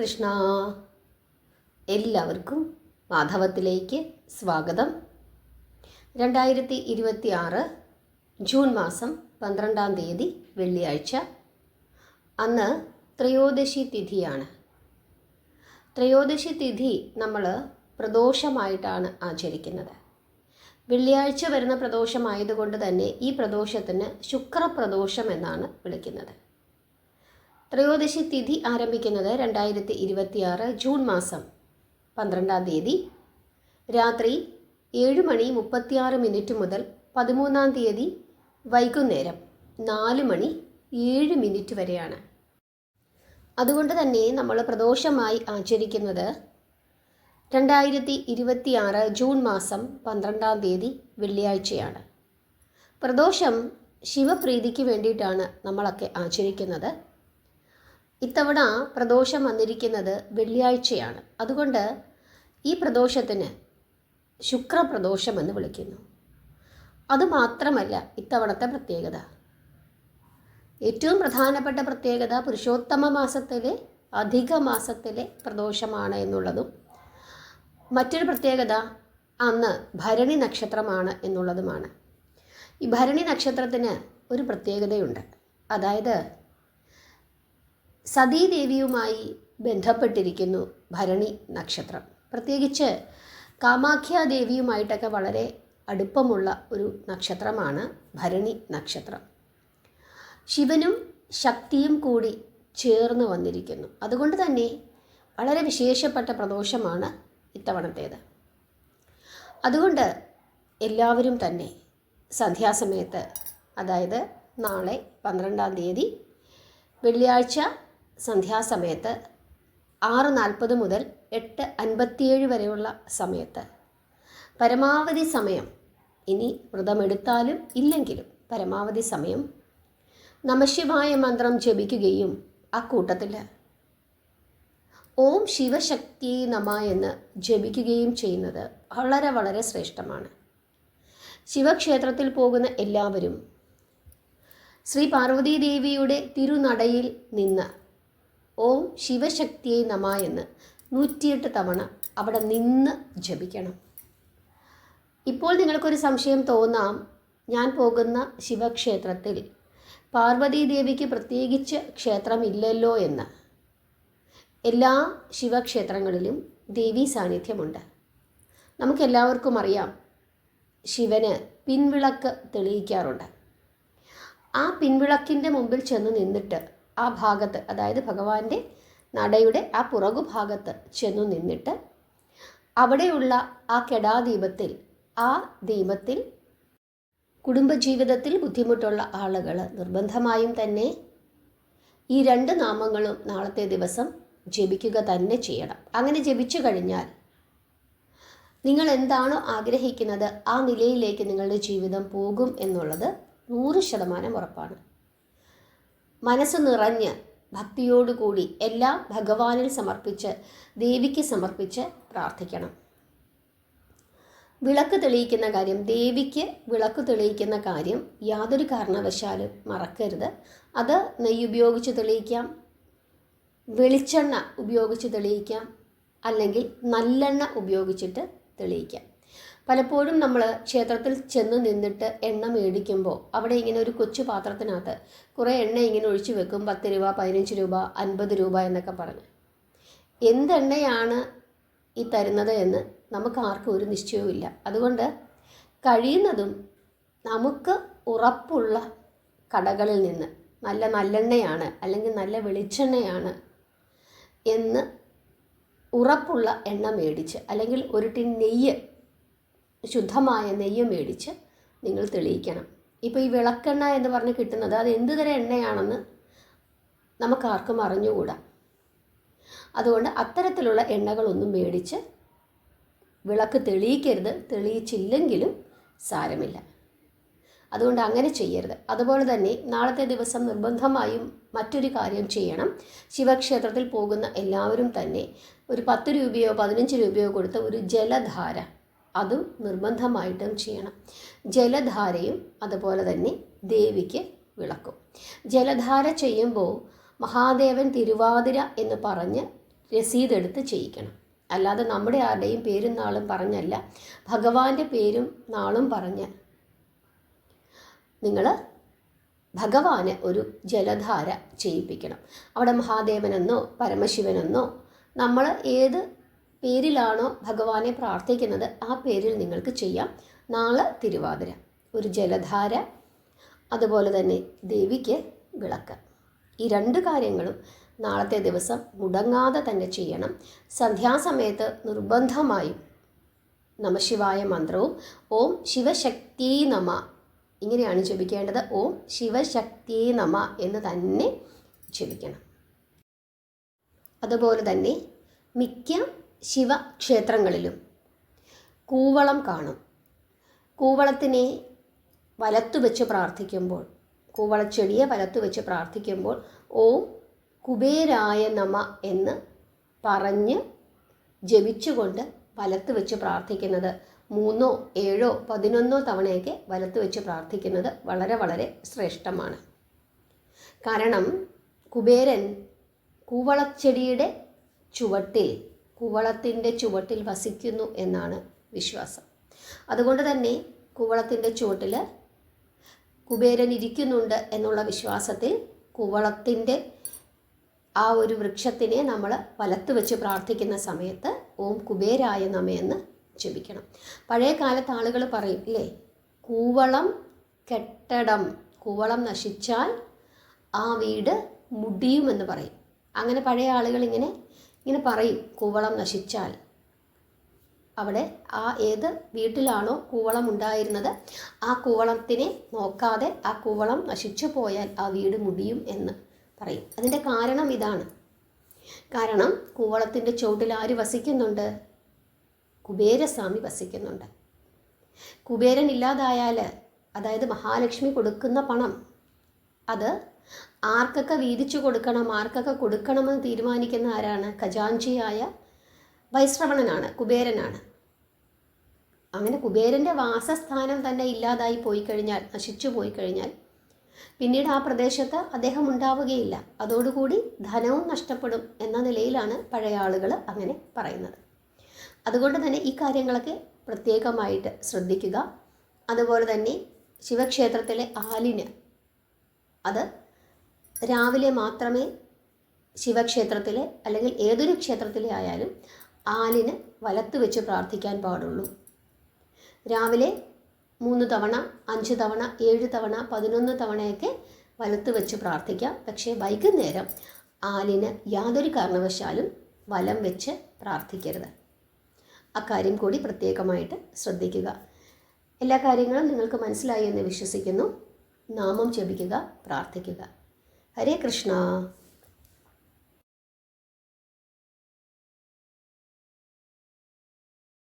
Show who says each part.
Speaker 1: കൃഷ്ണ. എല്ലാവർക്കും മാധവത്തിലേക്ക് സ്വാഗതം. 2026 ജൂൺ മാസം 12-ാം തീയതി വെള്ളിയാഴ്ച. അന്ന് ത്രയോദശി തിഥിയാണ്. ത്രയോദശി തിഥി നമ്മൾ പ്രദോഷമായിട്ടാണ് ആചരിക്കുന്നത്. വെള്ളിയാഴ്ച വരുന്ന പ്രദോഷമായതുകൊണ്ട് തന്നെ ഈ പ്രദോഷത്തിന് ശുക്രപ്രദോഷം എന്നാണ് വിളിക്കുന്നത്. ത്രയോദശി തിഥി ആരംഭിക്കുന്നത് 2026 ജൂൺ മാസം 12-ാം തീയതി രാത്രി 7:36 മുതൽ 13-ാം തീയതി വൈകുന്നേരം 4:07 വരെയാണ്. അതുകൊണ്ട് തന്നെ നമ്മൾ പ്രദോഷമായി ആചരിക്കുന്നത് 2026 ജൂൺ മാസം 12-ാം തീയതി വെള്ളിയാഴ്ചയാണ്. പ്രദോഷം ശിവപ്രീതിക്ക് വേണ്ടിയിട്ടാണ് നമ്മളൊക്കെ ആചരിക്കുന്നത്. ഇത്തവണ പ്രദോഷം വന്നിരിക്കുന്നത് വെള്ളിയാഴ്ചയാണ്. അതുകൊണ്ട് ഈ പ്രദോഷത്തിന് ശുക്രപ്രദോഷം എന്ന് വിളിക്കുന്നു. അതുമാത്രമല്ല ഇത്തവണത്തെ പ്രത്യേകത. ഏറ്റവും പ്രധാനപ്പെട്ട പ്രത്യേകത പുരുഷോത്തമ മാസത്തിലെ അധിക മാസത്തിലെ പ്രദോഷമാണ് എന്നുള്ളതും മറ്റൊരു പ്രത്യേകത അന്ന് ഭരണി നക്ഷത്രമാണ് എന്നുള്ളതുമാണ്. ഈ ഭരണി നക്ഷത്രത്തിന് ഒരു പ്രത്യേകതയുണ്ട്. അതായത് സതീദേവിയുമായി ബന്ധപ്പെട്ടിരിക്കുന്നു ഭരണി നക്ഷത്രം. പ്രത്യേകിച്ച് കാമാഖ്യാദേവിയുമായിട്ടൊക്കെ വളരെ അടുപ്പമുള്ള ഒരു നക്ഷത്രമാണ് ഭരണി നക്ഷത്രം. ശിവനും ശക്തിയും കൂടി ചേർന്ന് വന്നിരിക്കുന്നു. അതുകൊണ്ട് തന്നെ വളരെ വിശേഷപ്പെട്ട പ്രദോഷമാണ് ഇത്തവണത്തേത്. അതുകൊണ്ട് എല്ലാവരും തന്നെ സന്ധ്യാസമയത്ത്, അതായത് നാളെ 12-ാം തീയതി വെള്ളിയാഴ്ച സന്ധ്യാസമയത്ത് 6:40 മുതൽ 8:57 വരെയുള്ള സമയത്ത് പരമാവധി സമയം, ഇനി വ്രതമെടുത്താലും ഇല്ലെങ്കിലും പരമാവധി സമയം നമഃശിവായ മന്ത്രം ജപിക്കുകയും ആ കൂട്ടത്തിൽ ഓം ശിവശക്തി നമ എന്ന് ജപിക്കുകയും ചെയ്യുന്നത് വളരെ വളരെ ശ്രേഷ്ഠമാണ്. ശിവക്ഷേത്രത്തിൽ പോകുന്ന എല്ലാവരും ശ്രീ പാർവതീദേവിയുടെ തിരുനടയിൽ നിന്ന് ഓം ശിവശക്തിയെ നമ എന്ന് 108 തവണ അവിടെ നിന്ന് ജപിക്കണം. ഇപ്പോൾ നിങ്ങൾക്കൊരു സംശയം തോന്നാം, ഞാൻ പോകുന്ന ശിവക്ഷേത്രത്തിൽ പാർവതീദേവിക്ക് പ്രത്യേകിച്ച് ക്ഷേത്രമില്ലല്ലോ എന്ന്. എല്ലാ ശിവക്ഷേത്രങ്ങളിലും ദേവീ സാന്നിധ്യമുണ്ട്. നമുക്കെല്ലാവർക്കും അറിയാം, ശിവന് പിൻവിളക്ക് തെളിയിക്കാറുണ്ട്. ആ പിൻവിളക്കിൻ്റെ മുമ്പിൽ ചെന്ന് നിന്നിട്ട് ആ ഭാഗത്ത്, അതായത് ഭഗവാന്റെ നടയുടെ ആ പുറകുഭാഗത്ത് ചെന്നു നിന്നിട്ട് അവിടെയുള്ള ആ കെടാദീപത്തിൽ, ആ ദീപത്തിൽ കുടുംബജീവിതത്തിൽ ബുദ്ധിമുട്ടുള്ള ആളുകൾ നിർബന്ധമായും തന്നെ ഈ 2 നാമങ്ങളും നാളത്തെ ദിവസം ജപിക്കുക തന്നെ ചെയ്യണം. അങ്ങനെ ജപിച്ചു കഴിഞ്ഞാൽ നിങ്ങൾ എന്താണോ ആഗ്രഹിക്കുന്നത് ആ നിലയിലേക്ക് നിങ്ങളുടെ ജീവിതം പോകും എന്നുള്ളത് 100% ഉറപ്പാണ്. മനസ്സ് നിറഞ്ഞ് ഭക്തിയോടുകൂടി എല്ലാം ഭഗവാനിൽ സമർപ്പിച്ച്, ദേവിക്ക് സമർപ്പിച്ച് പ്രാർത്ഥിക്കണം. വിളക്ക് തെളിയിക്കുന്ന കാര്യം, ദേവിക്ക് വിളക്ക് തെളിയിക്കുന്ന കാര്യം യാതൊരു കാരണവശാലും മറക്കരുത്. അത് നെയ്യ് ഉപയോഗിച്ച് തെളിയിക്കാം, വെളിച്ചെണ്ണ ഉപയോഗിച്ച് തെളിയിക്കാം, അല്ലെങ്കിൽ നല്ലെണ്ണ ഉപയോഗിച്ചിട്ട് തെളിയിക്കാം. പലപ്പോഴും നമ്മൾ ക്ഷേത്രത്തിൽ ചെന്ന് നിന്നിട്ട് എണ്ണ മേടിക്കുമ്പോൾ അവിടെ ഇങ്ങനെ ഒരു കൊച്ചു പാത്രത്തിനകത്ത് കുറേ എണ്ണ ഇങ്ങനെ ഒഴിച്ചു വെക്കും. 10 രൂപ, 15 രൂപ, 50 രൂപ എന്നൊക്കെ പറഞ്ഞ്. എന്തെണ്ണയാണ് ഈ തരുന്നത് എന്ന് നമുക്ക് ആർക്കും ഒരു നിശ്ചയവുമില്ല. അതുകൊണ്ട് കഴിയുന്നതും നമുക്ക് ഉറപ്പുള്ള കടകളിൽ നിന്ന് നല്ലെണ്ണയാണ് അല്ലെങ്കിൽ നല്ല വെളിച്ചെണ്ണയാണ് എന്ന് ഉറപ്പുള്ള എണ്ണ മേടിച്ച്, അല്ലെങ്കിൽ ഒരു ടിൻ നെയ്യ്, ശുദ്ധമായ നെയ്യ് മേടിച്ച് നിങ്ങൾ തെളിയിക്കണം. ഇപ്പോൾ ഈ വിളക്കെണ്ണ എന്ന് പറഞ്ഞ് കിട്ടുന്നത് അത് എന്ത് തരം എണ്ണയാണെന്ന് നമുക്കാർക്കും അറിഞ്ഞുകൂടാ. അതുകൊണ്ട് അത്തരത്തിലുള്ള എണ്ണകളൊന്നും മേടിച്ച് വിളക്ക് തെളിയിക്കരുത്. തെളിയിച്ചില്ലെങ്കിലും സാരമില്ല. അതുകൊണ്ട് അങ്ങനെ ചെയ്യരുത്. അതുപോലെ തന്നെ നാളത്തെ ദിവസം നിർബന്ധമായും മറ്റൊരു കാര്യം ചെയ്യണം. ശിവക്ഷേത്രത്തിൽ പോകുന്ന എല്ലാവരും തന്നെ ഒരു 10 രൂപയോ 15 രൂപയോ കൊടുത്ത് ഒരു ജലധാര, അതും നിർബന്ധമായിട്ടും ചെയ്യണം. ജലധാരയും അതുപോലെ തന്നെ ദേവിക്ക് വിളക്കും. ജലധാര ചെയ്യുമ്പോൾ മഹാദേവൻ തിരുവാതിര എന്ന് പറഞ്ഞ് രസീതെടുത്ത് ചെയ്യിക്കണം. അല്ലാതെ നമ്മുടെ ആരുടെയും പേരും നാളും പറഞ്ഞല്ല, ഭഗവാന്റെ പേരും നാളും പറഞ്ഞ് നിങ്ങൾ ഭഗവാന് ഒരു ജലധാര ചെയ്യിപ്പിക്കണം. അവിടെ മഹാദേവനെന്നോ പരമശിവനെന്നോ നമ്മൾ ഏത് പേരിലാണോ ഭഗവാനെ പ്രാർത്ഥിക്കുന്നത് ആ പേരിൽ നിങ്ങൾക്ക് ചെയ്യാം. നാളെ തിരുവാതിര ഒരു ജലധാര, അതുപോലെ തന്നെ ദേവിക്ക് വിളക്ക്. ഈ 2 കാര്യങ്ങളും നാളത്തെ ദിവസം മുടങ്ങാതെ തന്നെ ചെയ്യണം. സന്ധ്യാസമയത്ത് നിർബന്ധമായും നമശിവായ മന്ത്രവും ഓം ശിവശക്തി നമ ഇങ്ങനെയാണ് ജപിക്കേണ്ടത്. ഓം ശിവശക്തി നമ എന്ന് തന്നെ ജപിക്കണം. അതുപോലെ തന്നെ മിക്ക ശിവക്ഷേത്രങ്ങളിലും കൂവളം കാണും. കൂവളത്തിനെ വലത്തു വെച്ച് പ്രാർത്ഥിക്കുമ്പോൾ, കൂവളച്ചെടിയെ വലത്തു വെച്ച് പ്രാർത്ഥിക്കുമ്പോൾ ഓം കുബേരായ നമ എന്ന് പറഞ്ഞ് ജപിച്ചുകൊണ്ട് വലത്ത് വെച്ച് പ്രാർത്ഥിക്കുന്നത് 3, 7, 11 തവണയൊക്കെ വലത്ത് വെച്ച് പ്രാർത്ഥിക്കുന്നത് വളരെ വളരെ ശ്രേഷ്ഠമാണ്. കാരണം കുബേരൻ കൂവളച്ചെടിയുടെ ചുവട്ടിൽ, കൂവളത്തിൻ്റെ ചുവട്ടിൽ വസിക്കുന്നു എന്നാണ് വിശ്വാസം. അതുകൊണ്ട് തന്നെ കൂവളത്തിൻ്റെ ചുവട്ടിൽ കുബേരൻ ഇരിക്കുന്നുണ്ട് എന്നുള്ള വിശ്വാസത്തിൽ കൂവളത്തിൻ്റെ ആ ഒരു വൃക്ഷത്തിനെ നമ്മൾ വലത്ത് വെച്ച് പ്രാർത്ഥിക്കുന്ന സമയത്ത് ഓം കുബേരായ നമയെന്ന് ജപിക്കണം. പഴയ കാലത്ത് ആളുകൾ പറയും ഇല്ലേ, കൂവളം കെട്ടടം, കൂവളം നശിച്ചാൽ ആ വീട് മുടിയുമെന്ന് പറയും. അങ്ങനെ പഴയ ആളുകൾ ഇങ്ങനെ പറയും. കൂവളം നശിച്ചാൽ അവിടെ ആ ഏത് വീട്ടിലാണോ കൂവളം ഉണ്ടായിരുന്നത് ആ കൂവളത്തിനെ നോക്കാതെ ആ കൂവളം നശിച്ചു പോയാൽ ആ വീട് മുടിയും എന്ന് പറയും. അതിൻ്റെ കാരണം ഇതാണ്. കാരണം കൂവളത്തിൻ്റെ ചുവട്ടിൽ ആര് വസിക്കുന്നുണ്ട്? കുബേരസ്വാമി വസിക്കുന്നുണ്ട്. കുബേരൻ ഇല്ലാതായാൽ, അതായത് മഹാലക്ഷ്മി കൊടുക്കുന്ന പണം അത് ആർക്കൊക്കെ വീതിച്ചു കൊടുക്കണം, ആർക്കൊക്കെ കൊടുക്കണമെന്ന് തീരുമാനിക്കുന്ന ആരാണ്? ഖജാൻജിയായ വൈശ്രവണനാണ്, കുബേരനാണ്. അങ്ങനെ കുബേരൻ്റെ വാസസ്ഥാനം തന്നെ ഇല്ലാതായി പോയി കഴിഞ്ഞാൽ, നശിച്ചു പോയി കഴിഞ്ഞാൽ പിന്നീട് ആ പ്രദേശത്ത് അദ്ദേഹം ഉണ്ടാവുകയില്ല. അതോടുകൂടി ധനവും നഷ്ടപ്പെടും എന്ന നിലയിലാണ് പഴയ ആളുകൾ അങ്ങനെ പറയുന്നത്. അതുകൊണ്ട് തന്നെ ഈ കാര്യങ്ങളൊക്കെ പ്രത്യേകമായിട്ട് ശ്രദ്ധിക്കുക. അതുപോലെ തന്നെ ശിവക്ഷേത്രത്തിലെ ആലിന് അത് രാവിലെ മാത്രമേ ശിവക്ഷേത്രത്തിലെ അല്ലെങ്കിൽ ഏതൊരു ക്ഷേത്രത്തിലെ ആയാലും ആലിന് വലത്ത് വെച്ച് പ്രാർത്ഥിക്കാൻ പാടുള്ളൂ. രാവിലെ 3 തവണ, 5 തവണ, 7 തവണ, 11 തവണയൊക്കെ വലത്ത് വെച്ച് പ്രാർത്ഥിക്കാം. പക്ഷേ വൈകുന്നേരം ആലിന് യാതൊരു കാരണവശാലും വലം വെച്ച് പ്രാർത്ഥിക്കരുത്. അക്കാര്യം കൂടി പ്രത്യേകമായിട്ട് ശ്രദ്ധിക്കുക. എല്ലാ കാര്യങ്ങളും നിങ്ങൾക്ക് മനസ്സിലായി എന്ന് വിശ്വസിക്കുന്നു. നാമം ജപിക്കുക, പ്രാർത്ഥിക്കുക. ഹരേ കൃഷ്ണ.